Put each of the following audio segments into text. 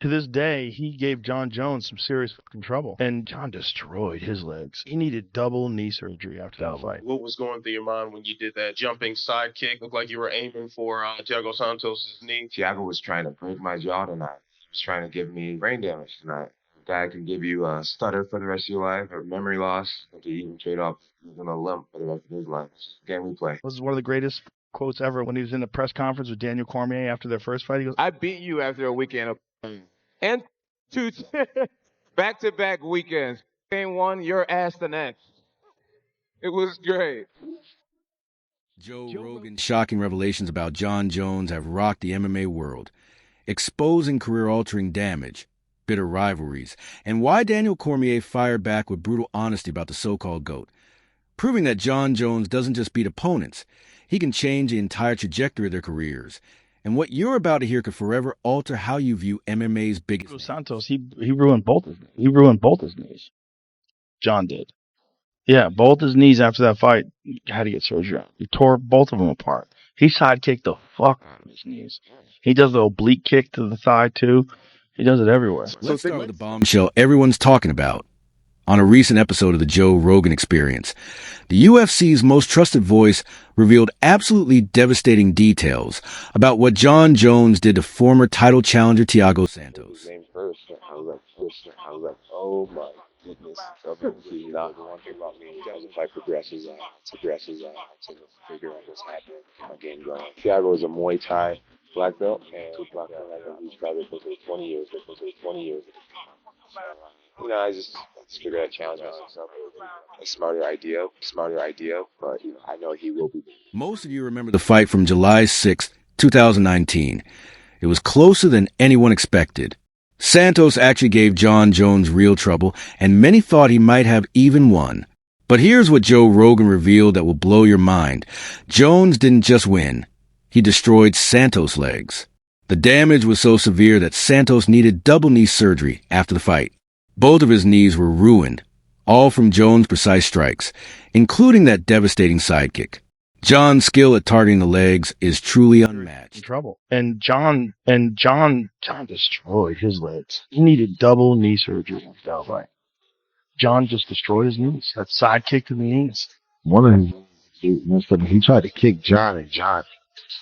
To this day, he gave Jon Jones some serious fucking trouble, and Jon destroyed his legs. He needed double knee surgery after that fight. What was going through your mind when you did that jumping side kick? Looked like you were aiming for Thiago Santos' knee. Thiago was trying to break my jaw tonight. He was trying to give me brain damage tonight. A guy can give you a stutter for the rest of your life, or memory loss, and to even trade off using a limp for the rest of his life. It's just a game we play. This is one of the greatest quotes ever when he was in the press conference with Daniel Cormier after their first fight. He goes, I beat you after a weekend of and two back-to-back weekends. Game one, your ass the next. It was great. Joe Rogan's shocking revelations about Jon Jones have rocked the MMA world, exposing career-altering damage, bitter rivalries, and why Daniel Cormier fired back with brutal honesty about the so-called GOAT, proving that Jon Jones doesn't just beat opponents, he can change the entire trajectory of their careers. And what you're about to hear could forever alter how you view MMA's biggest Thiago Santos, he ruined both his knees. Jon did. Yeah, both his knees after that fight had to get surgery on. He tore both of them apart. He sidekicked the fuck out of his knees. He does the oblique kick to the thigh too. He does it everywhere. Let's start with the bombshell everyone's talking about. On a recent episode of the Joe Rogan Experience, the UFC's most trusted voice revealed absolutely devastating details about what Jon Jones did to former title challenger Thiago Santos. I was like, oh my goodness. Obviously, not one thing about me. As the fight progresses, I to figure out what's happening. My game going. Thiago is a Muay Thai black belt, and black belt, he's probably for 20 years. You know, I just figured I'd challenge myself. A smarter idea, but I know he will be. Most of you remember the fight from July 6, 2019. It was closer than anyone expected. Santos actually gave Jon Jones real trouble, and many thought he might have even won. But here's what Joe Rogan revealed that will blow your mind. Jones didn't just win. He destroyed Santos' legs. The damage was so severe that Santos needed double knee surgery after the fight. Both of his knees were ruined, all from Jones' precise strikes, including that devastating sidekick. Jon's skill at targeting the legs is truly unmatched. In trouble. And Jon destroyed his legs. He needed double knee surgery after that fight. Jon just destroyed his knees. That sidekick to the knees. One of his, he tried to kick Jon, and Jon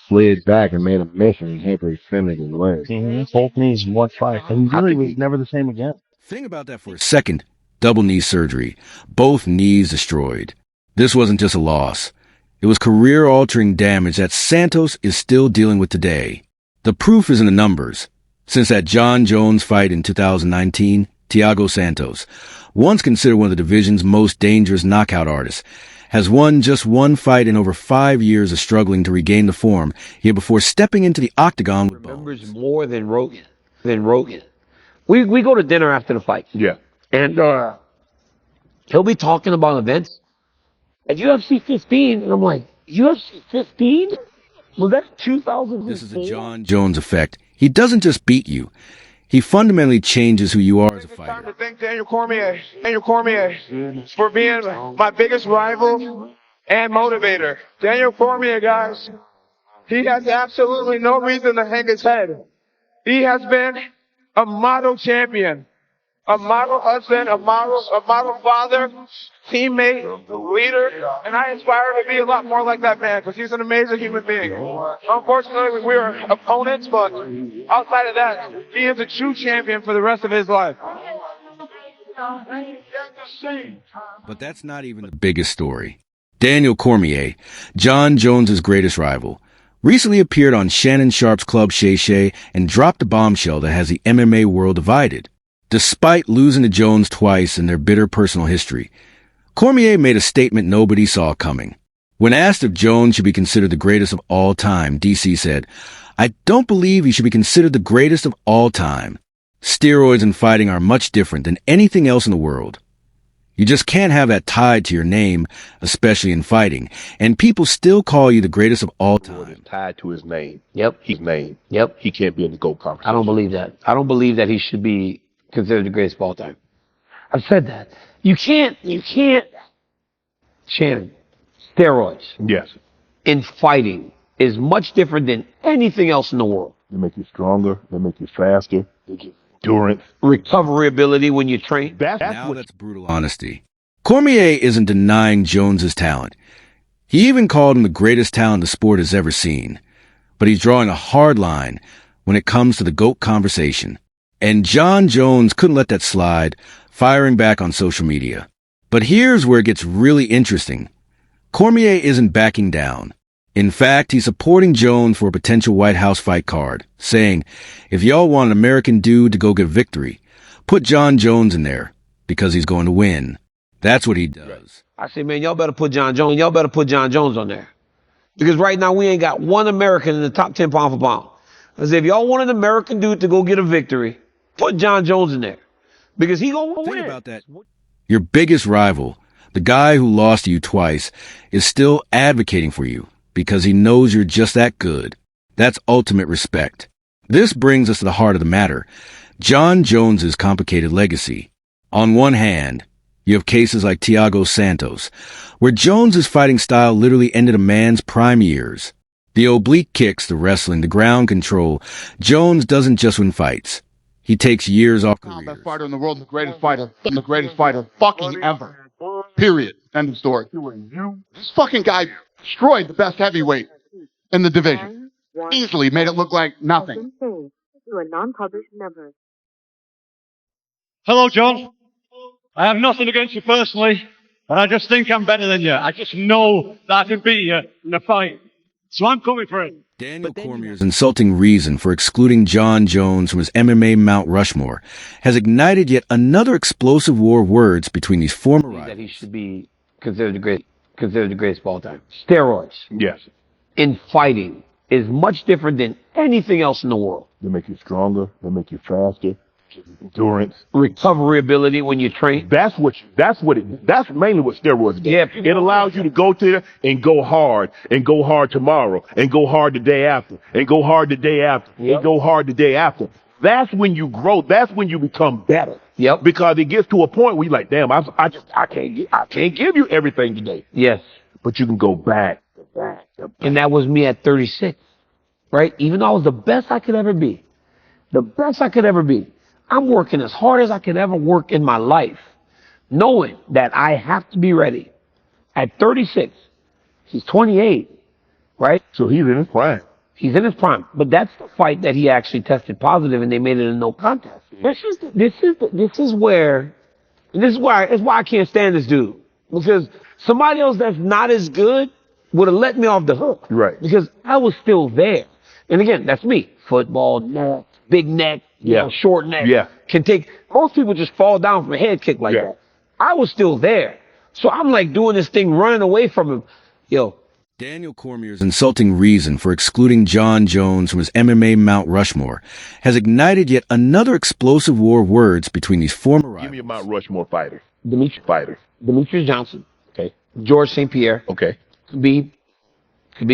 slid back and made a mess, and he hampered his stomach and legs. Both knees in one fight. And he really was never the same again. Think about that for a second. Double knee surgery. Both knees destroyed. This wasn't just a loss. It was career-altering damage that Santos is still dealing with today. The proof is in the numbers. Since that Jon Jones fight in 2019, Thiago Santos, once considered one of the division's most dangerous knockout artists, has won just one fight in over 5 years of struggling to regain the form he had before stepping into the octagon with remembers more than Rogan. We go to dinner after the fight. Yeah. And he'll be talking about events. At UFC 15, and I'm like, UFC 15? Was that 2004? This is the Jon Jones effect. He doesn't just beat you. He fundamentally changes who you are as a fighter. Time to thank Daniel Cormier for being my biggest rival and motivator. Daniel Cormier, guys, he has absolutely no reason to hang his head. He has been a model champion, a model husband, a model father, teammate, leader, and I aspire to be a lot more like that man because he's an amazing human being. Unfortunately, we were opponents, but outside of that, he is a true champion for the rest of his life. But that's not even the biggest story. Daniel Cormier, Jon Jones' greatest rival, recently appeared on Shannon Sharp's Club Shay Shay and dropped a bombshell that has the MMA world divided. Despite losing to Jones twice in their bitter personal history, Cormier made a statement nobody saw coming. When asked if Jones should be considered the greatest of all time, DC said, "I don't believe he should be considered the greatest of all time. Steroids and fighting are much different than anything else in the world. You just can't have that tied to your name, especially in fighting, and people still call you the greatest of all time." Tied to his name. Yep. His name. Yep. He can't be in the GOAT conversation. I don't believe that. I don't believe that he should be considered the greatest of all time. I've said that. You can't, Shannon, steroids Yes. in fighting is much different than anything else in the world. They make you stronger. They make you faster. They give endurance, recovery ability when you train. That's brutal honesty. Cormier isn't denying Jones's talent. He even called him the greatest talent the sport has ever seen. But he's drawing a hard line when it comes to the GOAT conversation. And Jon Jones couldn't let that slide, firing back on social media. But here's where it gets really interesting. Cormier isn't backing down. In fact, he's supporting Jones for a potential White House fight card, saying, if y'all want an American dude to go get victory, put Jon Jones in there, because he's going to win. That's what he does. I say, man, y'all better put Jon Jones. Y'all better put Jon Jones on there. Because right now we ain't got one American in the top 10 pound for pound. I say, if y'all want an American dude to go get a victory, put Jon Jones in there. Because he gonna win. Think about that. Your biggest rival, the guy who lost to you twice, is still advocating for you because he knows you're just that good. That's ultimate respect. This brings us to the heart of the matter. Jon Jones's complicated legacy. On one hand, you have cases like Thiago Santos, where Jones's fighting style literally ended a man's prime years. The oblique kicks, the wrestling, the ground control. Jones doesn't just win fights. He takes years off careers. Best fighter in the world, the greatest fighter fucking ever. Period. End of story. This fucking guy destroyed the best heavyweight in the division. Easily made it look like nothing. Hello, John. I have nothing against you personally, but I just think I'm better than you. I just know that I can beat you in a fight. So I'm coming for it. Daniel Cormier's insulting reason for excluding Jon Jones from his MMA Mount Rushmore has ignited yet another explosive war of words between these former rivals. That he should be considered the greatest of all time. Steroids. yes. In fighting is much different than anything else in the world. They make you stronger. They make you faster. Endurance. Recovery ability when you train. That's mainly what steroids do. Yeah, It allows you to go to there and go hard tomorrow, and go hard the day after, and go hard the day after, and go hard the day after. That's when you grow. That's when you become better. Yep. Because it gets to a point where you're like, damn, I can't give you everything today. Yes. But you can go back. And that was me at 36, right? Even though I was the best I could ever be. The best I could ever be. I'm working as hard as I could ever work in my life, knowing that I have to be ready. At 36, he's 28, right? So he's in his prime. He's in his prime. But that's the fight that he actually tested positive and they made it a no contest. This is why I can't stand this dude. Because somebody else that's not as good would have let me off the hook. Right. Because I was still there. And again, that's me. Football, neck, big neck, short neck. Yeah. Most people just fall down from a head kick like that. I was still there. So I'm like doing this thing, running away from him. Yo. Daniel Cormier's insulting reason for excluding Jon Jones from his MMA Mount Rushmore has ignited yet another explosive war of words between these former rivals. Give me a Mount Rushmore fighter. Demetrius Johnson. Okay. George St. Pierre. Okay. Khabib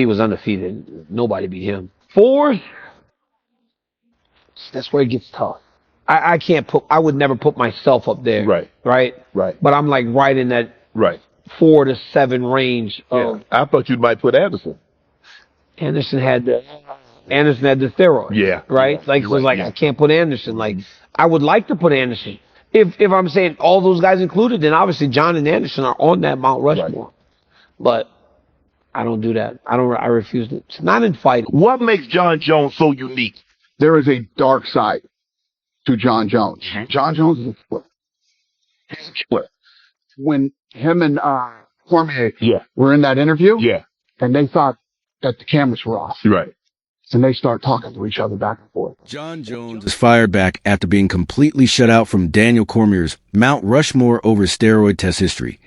was undefeated. Nobody beat him. 4. That's where it gets tough. I would never put myself up there. Right. But I'm like right in that 4 to 7 range. I thought you might put Anderson. Anderson had the steroid. Yeah. Right? I can't put Anderson. Like, I would like to put Anderson. If I'm saying all those guys included, then obviously John and Anderson are on that Mount Rushmore. Right. But I don't do that. I refuse it. It's not in fighting. What makes Jon Jones so unique? There is a dark side to Jon Jones. Jon Jones is a killer. He's a killer. When him and Cormier were in that interview, and they thought that the cameras were off. Right. And they start talking to each other back and forth. Jon Jones is fired back after being completely shut out from Daniel Cormier's Mount Rushmore over steroid test history.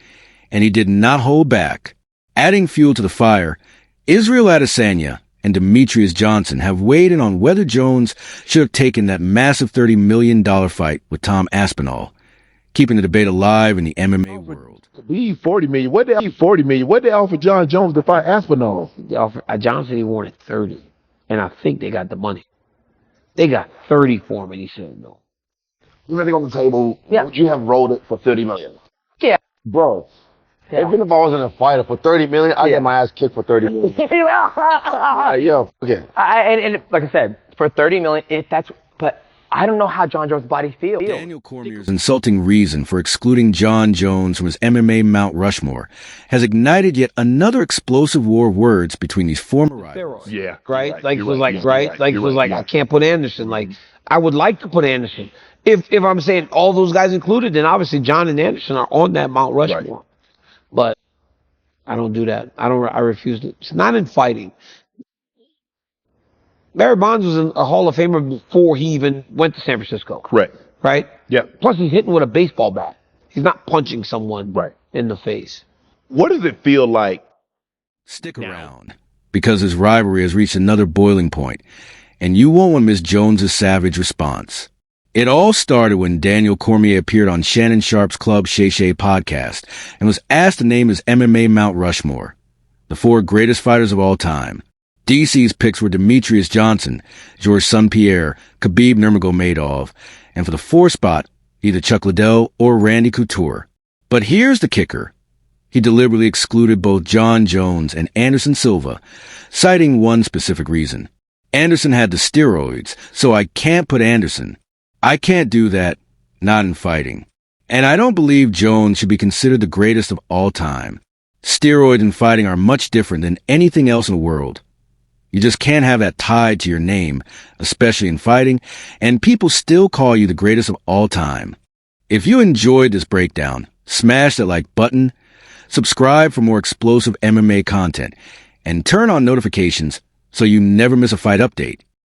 And he did not hold back. Adding fuel to the fire, Israel Adesanya and Demetrius Johnson have weighed in on whether Jones should have taken that massive $30 million fight with Tom Aspinall, keeping the debate alive in the MMA world. He $40 million. What they offer Jon Jones to fight Aspinall? They offered Johnson. He wanted 30, and I think they got the money. They got 30 for him, and he said no. Everything on the table. Yeah. Would you have rolled it for $30 million? Yeah, bro. Yeah. Even if I was in a fighter for $30 million, I'd get my ass kicked for $30 million. Okay. And like I said, for $30 million, but I don't know how Jon Jones' body feels. Daniel Cormier's insulting reason for excluding Jon Jones from his MMA Mount Rushmore has ignited yet another explosive war of words between these former rivals. Yeah. Right? Like, it was like, right? Like, it was like, I can't put Anderson. Like, I would like to put Anderson. If I'm saying all those guys included, then obviously John and Anderson are on that Mount Rushmore. Right. But I don't do that. I refuse to. It's not in fighting. Barry Bonds was a Hall of Famer before he even went to San Francisco. Correct. Right? Yeah. Plus, he's hitting with a baseball bat. He's not punching someone in the face. What does it feel like? Stick around, because his rivalry has reached another boiling point, and you won't want to miss Jones's savage response. It all started when Daniel Cormier appeared on Shannon Sharp's Club Shay Shay podcast and was asked to name his MMA Mount Rushmore, the 4 greatest fighters of all time. DC's picks were Demetrius Johnson, Georges St-Pierre, Khabib Nurmagomedov, and for the 4th spot, either Chuck Liddell or Randy Couture. But here's the kicker. He deliberately excluded both Jon Jones and Anderson Silva, citing one specific reason. Anderson had the steroids, so I can't put Anderson. I can't do that, not in fighting. And I don't believe Jones should be considered the greatest of all time. Steroids and fighting are much different than anything else in the world. You just can't have that tied to your name, especially in fighting, and people still call you the greatest of all time. If you enjoyed this breakdown, smash that like button, subscribe for more explosive MMA content, and turn on notifications so you never miss a fight update.